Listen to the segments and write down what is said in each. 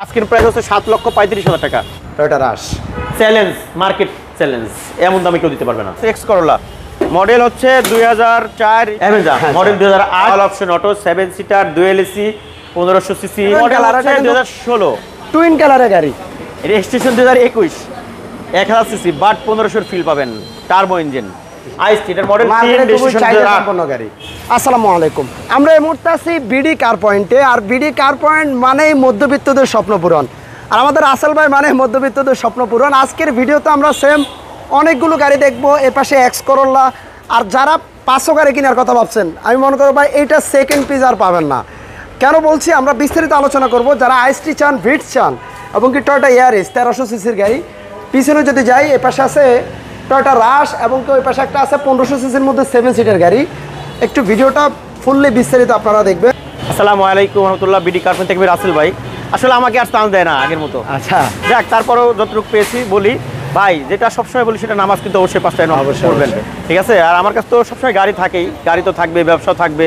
আজকের প্রাইস হচ্ছে 7,35,000 টাকা। Toyota Rush challenge, market challenge, এমন দামে কেউ দিতে পারবে না। এক্স করোলা মডেল হচ্ছে 2004 Avenger, model 2008, all option auto, 7 seater, dual AC, 1500 CC, model হচ্ছে 2016, টুইন কালারের গাড়ি, রেজিস্ট্রেশন 2021, 1000 সিসি, বাট 1500 ফিল পাবেন, টার্বো ইঞ্জিন, আইস এর মডেল 3, রেজিস্ট্রেশন 2008 গাড়ি। আসসালামু আলাইকুম, আমরা এই মুহূর্তে আছি বিডি কার পয়েন্টে। আর বিডি কার পয়েন্ট মানেই মধ্যবিত্তদের স্বপ্ন পূরণ, আর আমাদের আসল ভাই মানে মধ্যবিত্তদের স্বপ্ন পূরণ। আজকের ভিডিওতে আমরা সেম অনেকগুলো গাড়ি দেখবো। এ পাশে এক্স করোলা, আর যারা 500 গাড়ি কেনার কথা ভাবছেন, আমি মনে করবো ভাই এইটা সেকেন্ড পিস আর পাবেন না। কেন বলছি, আমরা বিস্তারিত আলোচনা করব। যারা আইসটি চান, ভিটস চান, এবং কি টয়োটা ইয়ারিস 1300 সিসির গাড়ি, পিছনে যদি যাই এ পাশে আছে টয়োটা রাশ, এবং কি ওই পাশে একটা আছে 1500 সিসির মধ্যে 7 সিটার গাড়ি। একটু ভিডিওটা ফুললি বিস্তারিত আপনারা দেখবেন। আসসালামু আলাইকুম রহমতুল্লাহ, বিডি কার পয়েন্ট থেকে রাসেল ভাই। আসলে আমাকে আর চান্স দেয় না আগের মতো। আচ্ছা, যাক, তারপরেও যতটুকু পেয়েছি বলি ভাই, যেটা সবসময় বলি সেটা, নামাজ কিন্তু অবশ্যই 5 টাইম পড়বেন, ঠিক আছে? আর আমার কাছে তো সবসময় গাড়ি থাকেই, গাড়ি তো থাকবে, ব্যবসা থাকবে,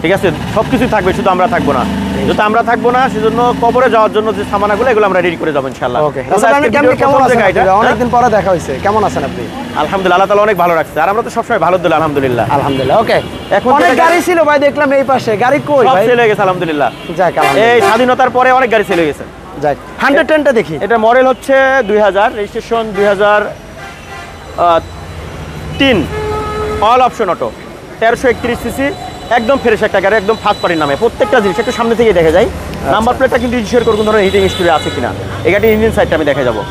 ঠিক আছে, সব কিছুই থাকবে, শুধু আমরা থাকবো না। যেহেতু আমরা থাকবো না, সেজন্য কবরে যাওয়ার জন্য যে সামানাগুলো, এগুলো আমরা রেডি করে যাবো ইনশাআল্লাহ। অনেকদিন পরে দেখা হয়েছে, কেমন আছেন আপনি? আলহামদুলিল্লাহ, আল্লাহ তাআলা অনেক ভালো রাখছে, আর আমরা তো সবসময় ভালো দিল আলহামদুলিল্লাহ। আলহামদুলিল্লাহ। ওকে, এখন অনেক গাড়ি ছিল ভাই, দেখলাম এই পাশে গাড়ি কই সব ভাই? সেল হয়ে গেছে আলহামদুলিল্লাহ। যাক, এই স্বাধীনতার পরে অনেক গাড়ি সেল হয়ে গেছে। যাক, 110টা দেখি। এটা মডেল হচ্ছে 2000, registration 2003, all option auto, 1331 CC, একদম ফ্রেশ একটা গাড়ি, একদম ফার্স্ট পার্টির নামে। প্রত্যেকটা জিনিস একটু সামনে থেকে দেখা যায়। নাম্বার প্লেটটা কিন্তু ইনশিওর করে কোন ধরনের হিটিং হিস্ট্রি আছে কিনা, এই গাড়ির ইঞ্জিন সাইডটা আমি দেখা যাবো।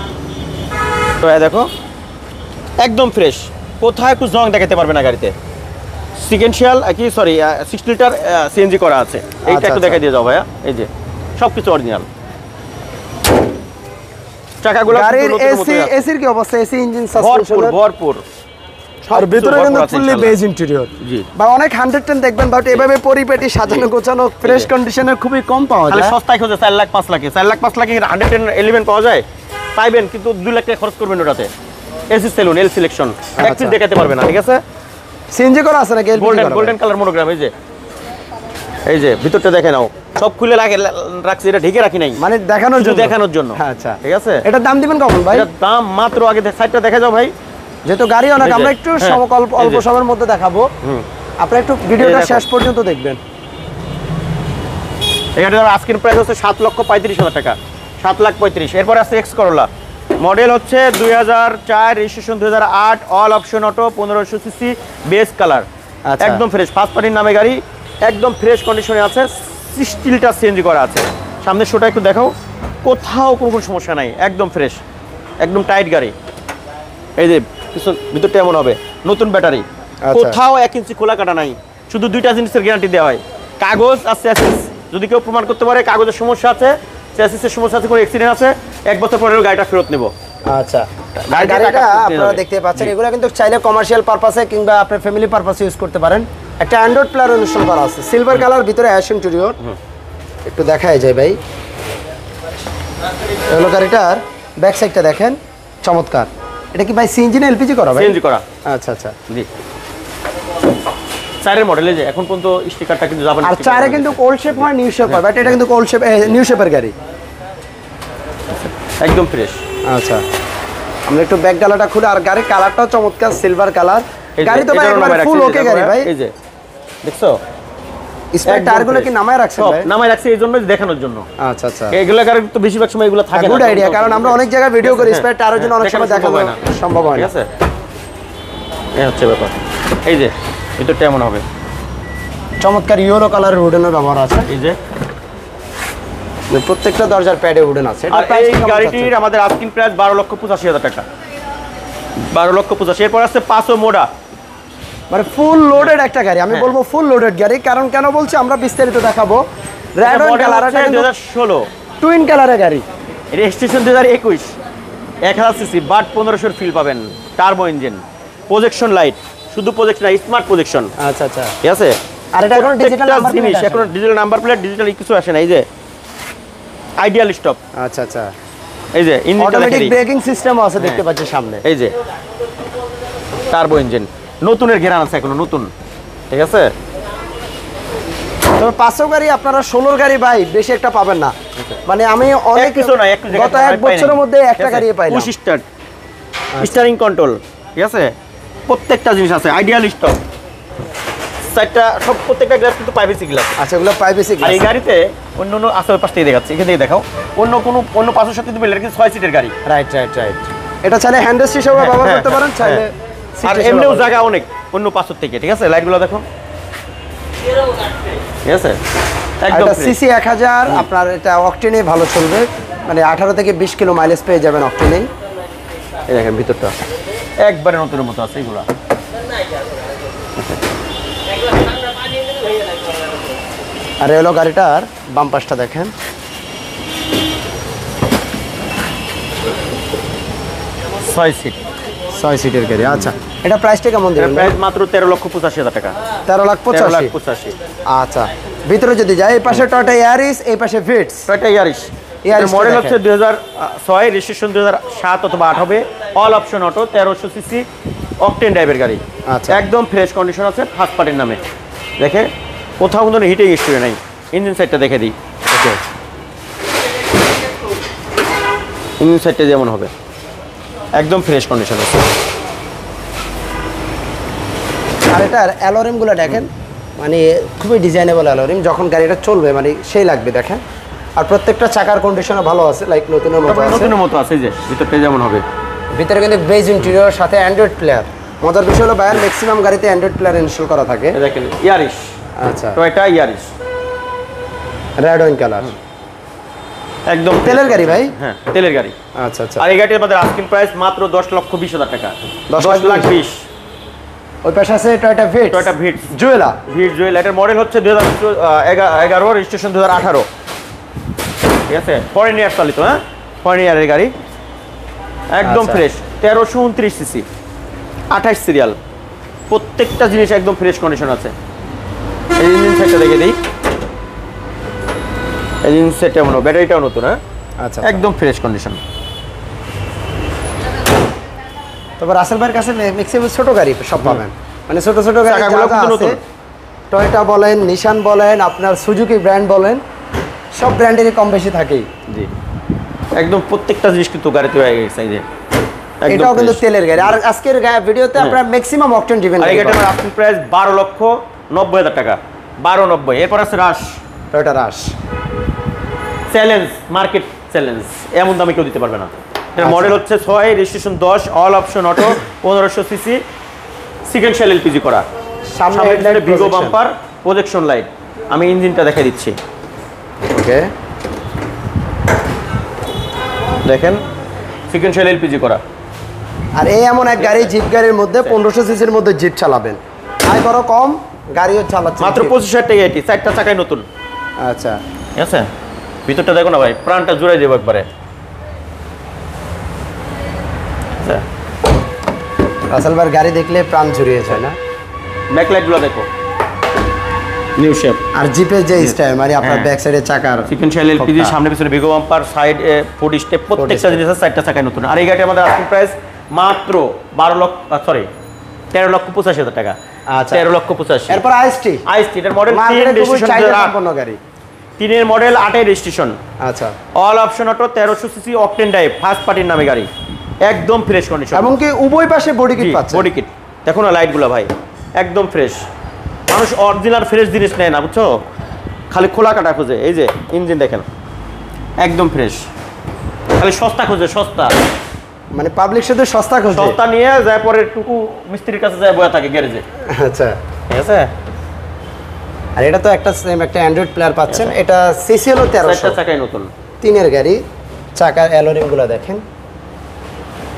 তো দেখো একদম ফ্রেশ, কোথায় একটু জং দেখাতে পারবে না গাড়িতে। সিকেন্সিয়াল কি সরি 6 লিটার সিএনজি করা আছে, এইটা একটু দেখাই দিয়ে যাও ভাইয়া। এই যে সব কিছু অরিজিনাল। চাকাগুলো গাড়ির এসির কি অবস্থা? এসি, ইঞ্জিন, ভরপুর ভরপুর, আর ভিতরে কিন্তু ফুললি বেজ ইন্টেরিয়র। জি, বা অনেক 110 দেখবেন, বাট এভাবে পরিপাটি সাজানো গোছানো ফ্রেশ কন্ডিশনে খুবই কম পাওয়া যায়। সস্তায় খোঁজে 4 লাখ 5 লাখে, 4 লাখ 5 লাখে 110 এলিমেন্ট পাওয়া যায়, পাইবেন, কিন্তু 2 লাখ টাকা খরচ করবেন ওটাতে। এসি সেলুন, এল সিলেকশন, এক পিস দেখাতে পারবে না, ঠিক আছে? সিএনজি করা আছে নাকি? Golden colour monogram. এই যে ভিতরটা দেখে নাও, সব খুলে রাখছি, এটা ঢেকে রাখি নাই, মানে দেখানোর জন্য। আচ্ছা, ঠিক আছে। এটার দাম দিবেন কখন ভাই? এটার দাম মাত্র, আগে সাইডটা দেখা যাও ভাই, যেহেতু গাড়ি অনেক, আমরা একটু অল্প সময়ের মধ্যে দেখাবো, আপনারা একটু ভিডিওটা শেষ পর্যন্ত দেখবেন। এখানে আজকের প্রাইস হচ্ছে 7,35,000 টাকা, 7,35,000। এরপরে আছে এক্স করোলা, মডেল হচ্ছে 2004, registration 2008, all option auto, 1500 CC, base colour, একদম ফ্রেশ, ফার্স্ট পার্টির নামে গাড়ি, একদম ফ্রেশ কন্ডিশনে আছে, 60 লিটার সিএনজি করা আছে। সামনের শোটা একটু দেখাও, কোথাও কোনো সমস্যা নাই, একদম ফ্রেশ, একদম টাইট গাড়ি। এই যে ভিতরটা এমন হবে, নতুন ব্যাটারি, কোথাও 1 ইঞ্চি খোলা কাটা নাই, শুধু 2টা জিনিসের গ্যারান্টি দেওয়া হয়, কাগজ আর চ্যাসিস। যদি কেউ প্রমাণ করতে পারে কাগজের সমস্যা আছে, চ্যাসিসের সমস্যা আছে, কোনো অ্যাক্সিডেন্ট আছে, 1 বছর পরে গাড়িটা ফেরত নেব। আচ্ছা, গাড়িটা আপনারা দেখতে পাচ্ছেন, এগুলো কিন্তু চাইলে কমার্শিয়াল পারপাসে কিংবা আপনার ফ্যামিলি পারপাসে ইউজ করতে পারেন। একটা অ্যান্ড্রয়েড প্লেয়ার ইনস্টল করা আছে, সিলভার কালার, ভিতরে অ্যাশ ইন্টেরিয়র। একটু দেখায় যায় ভাই, এগুলো গাড়িটার ব্যাক সাইডটা দেখেন, চমৎকার। এটা কি ভাই সিএনজি না এলপিজি করা? সিএনজি করা। আচ্ছা আচ্ছা, জি। 4 এর মডেলে যে এখন পর্যন্ত স্টিকারটা কিন্তু যাবে না, আর 4 এ কিন্তু ওল্ড শেপ হয়, নিউ শেপ হয়, বাট এটা কিন্তু ওল্ড শেপ, নিউ শেপের গাড়ি, একদম ফ্রেশ। আচ্ছা, আমরা একটু ব্যাক ডালাটা খুলে, আর গাড়ির কালারটাও চমৎকার, সিলভার কালার। গাড়ি তো ভাই একবারে ফুল ওকে গাড়ি ভাই। এই যে দেখছো, স্পেয়ার টায়ারগুলো কি নামায় রাখছেন ভাই? নামায় রাখছি এই জন্য, দেখানোর জন্য। আচ্ছা আচ্ছা, এগুলো গাড়ি তো বেশিরভাগ সময় এগুলো থাকে না। গুড আইডিয়া, কারণ আমরা অনেক জায়গায় ভিডিও করি, স্পেয়ার টায়ারের জন্য অনেক সময় দেখানো সম্ভব হয় না, ঠিক আছে? এই হচ্ছে ব্যাপার। এই যে ভিতরটা এমন হবে, চমৎকার ইয়েলো কালারের উডেনের ব্যবহার আছে। এই যে প্রত্যেকটা দরজার প্যাডে উডেন আছে। আর এই গাড়িটির আমাদের আস্কিং প্রাইস 12,85,000 টাকা, 12,85,000। এরপর আছে পাঁচো মোডা, মানে ফুল লোডেড একটা গাড়ি, আমি বলবো ফুল লোডেড গাড়ি। কারণ কেন বলছি, আমরা বিস্তারিত দেখাবো। রেড কালার, 2016, টুইন কালারের গাড়ি, রেজিস্ট্রেশন 2021, 1000 সিসি, বাট 1500 ফিল পাবেন, টার্বো ইঞ্জিন, প্রজেকশন লাইট, শুধু প্রজেকশন না, স্মার্ট প্রজেকশন। আচ্ছা আচ্ছা, ঠিক আছে। আর এটা এখন ডিজিটাল নাম্বার জিনিস, এখন ডিজিটাল নাম্বার প্লেট, ডিজিটাল কিছু আসে না। এই যে আইডিয়াল স্টপ, আচ্ছা আচ্ছা, এই যে অটোমেটিক ব্রেকিং সিস্টেমও আছে, দেখতে পাচ্ছেন সামনে। এই যে টার্বো ইঞ্জিন, নতুনের ঘেরান আছে এখনো নতুন, ঠিক আছে। তবে 500 গাড়ি আপনারা 16 গাড়ি ভাই বেশি একটা পাবেন না। মানে আমি অনেক কিছু না, একটু গত এক বছরের মধ্যে একটা গাড়ি পাইলাম। পুশ স্টার্ট, স্টিয়ারিং কন্ট্রোল, ঠিক আছে, প্রত্যেকটা জিনিস আছে, আইডিয়াল স্টক, চারটা সব প্রত্যেকটা গ্লাস কিন্তু প্রাইভেসি গ্লাস। আচ্ছা, এগুলো প্রাইভেসি আর গ্লাস। এই গাড়িতে অন্য আশে পাশ থেকে দেখাচ্ছি, এখান থেকে দেখাও, অন্য 500 কিন্তু মিলে কিন্তু 6 সিটের গাড়ি। Right right right. এটা চাইলে হ্যান্ডরেস্ট হিসেবে ব্যবহার করতে পারেন, চাইলে আর এমনিও জায়গা অনেক অন্য 500 থেকে, ঠিক আছে। লাইটগুলো দেখো, ঠিক আছে, একদম সিসি 1000, আপনার এটা অকটেনে ভালো চলবে, মানে 18 থেকে 20 কিলো মাইলেজ পেয়ে যাবেন অকটেনে। এই দেখেন ভিতরটা একবারে নতুনের মতো আছে এগুলা। আর এলো গাড়িটার বাম পাশটা দেখেন, 6 সিট, 6 সিটের গাড়ি। আচ্ছা, এটা প্রাইসটা কেমন দেবেন? প্রাইস মাত্র 13,85,000 টাকা। 13,85,000। আচ্ছা, ভিতরে যদি যাই, এই পাশে টয়োটা ইয়ারিস, এই পাশে ভিটস। টয়োটা ইয়ারিস, এর মডেল হচ্ছে 2006, রেজিস্ট্রেশন 2007 অথবা 8 হবে, all option auto, 1300 CC octane ড্রাইভের গাড়ি। আচ্ছা, একদম ফ্রেশ কন্ডিশন আছে, ফার্স্ট পার্টির নামে। দেখে কোথাও কোনো হিটিং হিস্ট্রি নাই। ইঞ্জিন সাইডটা দেখে দিই, ওকে, ইঞ্জিন সাইডটা যেমন হবে একদম ফ্রেশ কন্ডিশন আছে। আর এটার অ্যালোরিমগুলো দেখেন, মানে খুবই ডিজাইনেবল অ্যালোরিম, যখন গাড়িটা চলবে মানে সেই লাগবে দেখেন। আর প্রত্যেকটা চাকার কন্ডিশনও ভালো আছে, লাইক নতুনের মতো আছে। নতুনের মতো আছে, যে ভিতরটা যেমন হবে। ভিতরে কিন্তু বেজ ইন্টেরিয়র, সাথে অ্যান্ড্রয়েড প্লেয়ার। মজার বিষয় হলো ভাইয়ার ম্যাক্সিমাম গাড়িতে অ্যান্ড্রয়েড প্লেয়ার ইনস্টল করা থাকে। দেখেন ইয়ারিস, আচ্ছা, Toyota Yaris, red wine colour, একদম তেলের গাড়ি ভাই। হ্যাঁ, তেলের গাড়ি। আচ্ছা আচ্ছা। আর এই গাড়ির আমাদের আস্কিং প্রাইস মাত্র 10,20,000 টাকা। 10,20,000। ওই পাশে আছে Toyota Vitz. Toyota Vitz Jewela, Vitz jewel, এটার মডেল হচ্ছে 2011, রেজিস্ট্রেশন 2018, ঠিক আছে, ফরেন ইয়ার চালিত, হ্যাঁ, ফরেন ইয়ারের গাড়ি, একদম আচ্ছা। ফ্রেশ, 1329 সিসি, 28 সিরিয়াল, প্রত্যেকটা জিনিস একদম ফ্রেশ কন্ডিশন আছে। এই ইঞ্জিন সেটটা দেখে দিই, এই ইঞ্জিন সেটটা মনে হয় ব্যাটারিটাও নতুন, হ্যাঁ, আচ্ছা, একদম ফ্রেশ কন্ডিশন। তবে রাসেল ভাইয়ের কাছে ম্যাক্সিমাম ছোট গাড়ি সব পাবেন, মানে ছোট ছোট গাড়ি চাকাগুলো কিন্তু আছে, নতুন। টয়োটা বলেন, নিশান বলেন, আপনার সুজুকি ব্র্যান্ড বলেন, সব ব্র্যান্ডেরই কম বেশি থাকেই। জি, একদম প্রত্যেকটা জিনিস কিন্তু গাড়িতে হয়ে গেছে। এই যে এটাও কিন্তু তেলের গাড়ি। আর আজকের ভিডিওতে আপনারা ম্যাক্সিমাম অকটেন ডিভেন আর এই গাড়িটার আমার আস্কিং প্রাইস 12,90,000 টাকা, 12,90,000। এরপর আছে Rush, Toyota Rush challenge, market challenge, এমন দামে কেউ দিতে পারবে না। এর আচ্ছা। মডেল হচ্ছে 6, registration 10, all option auto, 1500 CC, sequential LPG করা, সামনে সামনে headlight, Vigo bumper, projection light. আমি ইঞ্জিনটা দেখাই দিচ্ছি, ওকে, দেখেন, সিকোয়েন্সিয়াল এলপিজি করা। আর এই এমন এক গাড়ি, জিপ গাড়ির মধ্যে 1500 সিসির মধ্যে জিপ চালাবেন, আয় বড় কম, গাড়িও চালাচ্ছে মাত্র 25,000 টাকা এটি, চারটা চাকায় নতুন। আচ্ছা, ঠিক আছে, ভিতরটা দেখো না ভাই, প্রাণটা জুড়ে যাবো একবারে। আচ্ছা, রাসেল ভাইয়ের গাড়ি দেখলে প্রাণ জুড়িয়ে যায় না? ব্যাকলাইটগুলো দেখো, নিউ শেপ। আর জিপের যে স্টাইল, মানে আপনার ব্যাক সাইডে চাকার সিকোয়েন্সিয়াল এলপিজি, সামনে পিছনে Vigo bumper, side foot step, প্রত্যেকটা জিনিস আছে, চারটা চাকায় নতুন। আর এই গাড়িটা আমাদের আস্কিং প্রাইস মাত্র 13,85,000 টাকা। আচ্ছা, 13,85,000। এরপর আইএসটি, আইসটি, এটার মডেল 3, মার্কেটে খুবই রেজিস্ট্রেশন চাহিদা 2008, সম্পন্ন গাড়ি। 3 মডেল, 8 রেজিস্ট্রেশন, আচ্ছা, all option auto, 1300 CC octane drive, first পার্টির নামে গাড়ি, একদম ফ্রেশ কন্ডিশন। এবং কি উভয় পাশে বডি কিট পাচ্ছে। বডি কিট দেখো না, লাইটগুলো ভাই একদম ফ্রেশ। মানুষ অরিজিনাল ফ্রেশ জিনিস নেয় না, বুঝছো, খালি খোলা কাটা খোঁজে। এই যে ইঞ্জিন দেখেন, একদম ফ্রেশ, খালি সস্তা খোঁজে, সস্তা। মানে পাবলিক শুধু সস্তা খোঁজে, সস্তা নিয়ে যায়, পরে টুকু মিস্ত্রির কাছে যায় বয়া থাকে গ্যারেজে। আচ্ছা, ঠিক আছে। আর এটা তো একটা সেম একটা অ্যান্ড্রয়েড প্লেয়ার পাচ্ছেন। এটা সিসি হলো 1300, চারটা চাকায় নতুন, 3 গাড়ি। চাকার অ্যালোরিং গুলো দেখেন,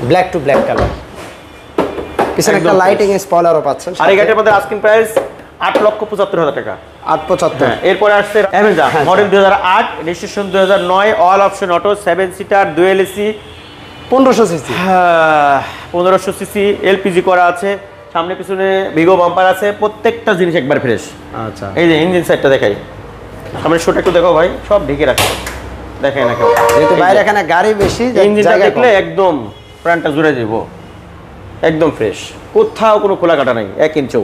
ব্ল্যাক টু ব্ল্যাক কালার, পিছনে একটা একদম লাইটিং স্পয়লারও পাচ্ছেন। আর এই গাড়িটার মধ্যে আস্কিং প্রাইস 8,75,000 টাকা। 875। এরপরে আসছে অ্যাভেঞ্জার, হ্যাঁ, model 2008, registration 2009, all option auto, 7 seater, dual AC, 1500 CC, 1500 CC, LPG করা আছে, সামনে পিছনে ভিগো বাম্পার আছে, প্রত্যেকটা জিনিস একবার ফ্রেশ। আচ্ছা, এই যে ইঞ্জিন সাইডটা দেখাই, সামনে শোটা একটু দেখো ভাই, সব ঢেকে রাখে, দেখাই না কেউ, যেহেতু বাইরে এখানে গাড়ি বেশি, ইঞ্জিনটা জায়গা দেখলে কম। একদম প্রাণটা জুড়ে যাব, একদম ফ্রেশ, কোথাও কোনো খোলা কাটা নাই, 1 ইঞ্চও।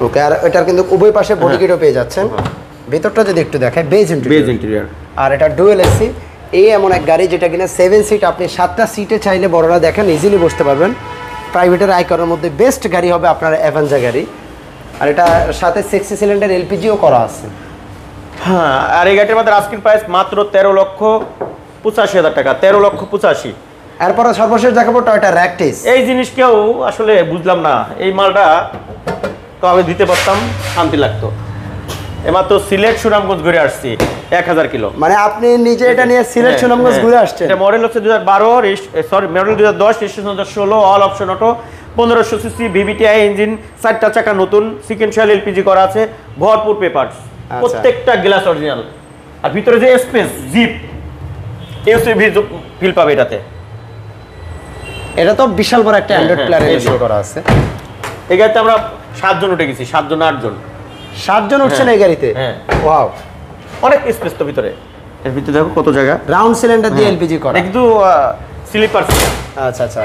ওকে, আর এটার কিন্তু উভয় পাশে বডি কিটও পেয়ে যাচ্ছেন। ভিতরটা যদি একটু দেখায় বেজ ইন্টেরিয়র। আর এটা ডুয়েল এসি। এই এমন এক গাড়ি যেটা কিনা 7 সিট, আপনি 7টা সিটে চাইলে বড়রা দেখেন ইজিলি বসতে পারবেন। প্রাইভেটের আইকনের মধ্যে বেস্ট গাড়ি হবে আপনার অ্যাভেঞ্জার গাড়ি। আর এটা সাথে 60 সিলিন্ডার এলপিজিও করা আছে। হ্যাঁ, আর এই গাড়িটার মধ্যে আস্কিং প্রাইস মাত্র 13,85,000 টাকা, 13,85,000। এরপরে সর্বশেষ দেখাবো টয়োটা র্যাকটিস। এই জিনিস কেউ আসলে বুঝলাম না, এই মালটা তো আমি দিতে পারতাম, শান্তি লাগতো। এমাত্র সিলেট সুনামগঞ্জ ঘুরে আসছি 1000 কিলো। মানে আপনি নিজে এটা নিয়ে সিলেট সুনামগঞ্জ ঘুরে আসছেন? এটা মডেল হচ্ছে 2012, sorry model 2010, registration 2016, all option auto, 1500 CC VVTi engine, 4টা চাকা নতুন, সিকোয়েন্সিয়াল এলপিজি করা আছে, ভরপুর পেপারস, প্রত্যেকটা গ্লাস অরিজিনাল। আর ভিতরে যে স্পেস জিপ ইউসিভি ফিল পাবে এটাতে। এটা তো বিশাল বড় একটা অ্যান্ড্রয়েড প্লেয়ার ইনস্টল করা আছে। এই গাড়িতে আমরা 7 জন উঠে গেছি, 7 জন 8 জন। 7 জন উঠছেন এই গাড়িতে? হ্যাঁ। ওয়াও, অনেক স্পেস তো ভিতরে। এর ভিতরে দেখো কত জায়গা। রাউন্ড সিলিন্ডার দিয়ে এলপিজি করা। কিন্তু স্লিপার। আচ্ছা আচ্ছা।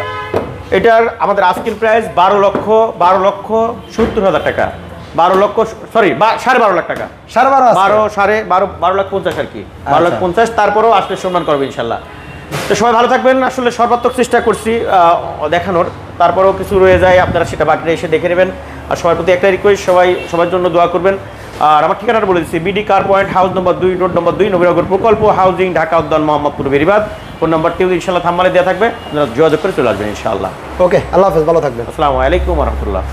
এটার আমাদের আস্কিং প্রাইস 12,70,000 টাকা। 12 লক্ষ, সরি 12.5 লাখ টাকা। 12,50,000 আর কি, 12,50,000। তারপরেও আসলে সম্মান করবে ইনশাল্লাহ। তো সবাই ভালো থাকবেন। আসলে সর্বাত্মক চেষ্টা করছি দেখানোর, তারপরেও কিছু রয়ে যায়, আপনারা সেটা বাকিটা এসে দেখে নেবেন। আর সবার প্রতি একটা রিকোয়েস্ট, সবার জন্য দোয়া করবেন। আর আমার ঠিকানাটা বলে দিচ্ছি, BD car point, house number 2, road number 2, Nabinagar প্রকল্প হাউজিং, ঢাকা উদ্যান, মোহাম্মদপুর, বেরিবাদ। ফোন নাম্বারটিও ইনশাল্লাহ থাম্বালে দেওয়া থাকবে, আপনারা যোগাযোগ করে চলে আসবেন ইনশাআল্লাহ। ওকে, আল্লাহ হাফেজ, ভালো থাকবেন। আসসালামু আলাইকুম ওয়া রাহমাতুল্লাহ।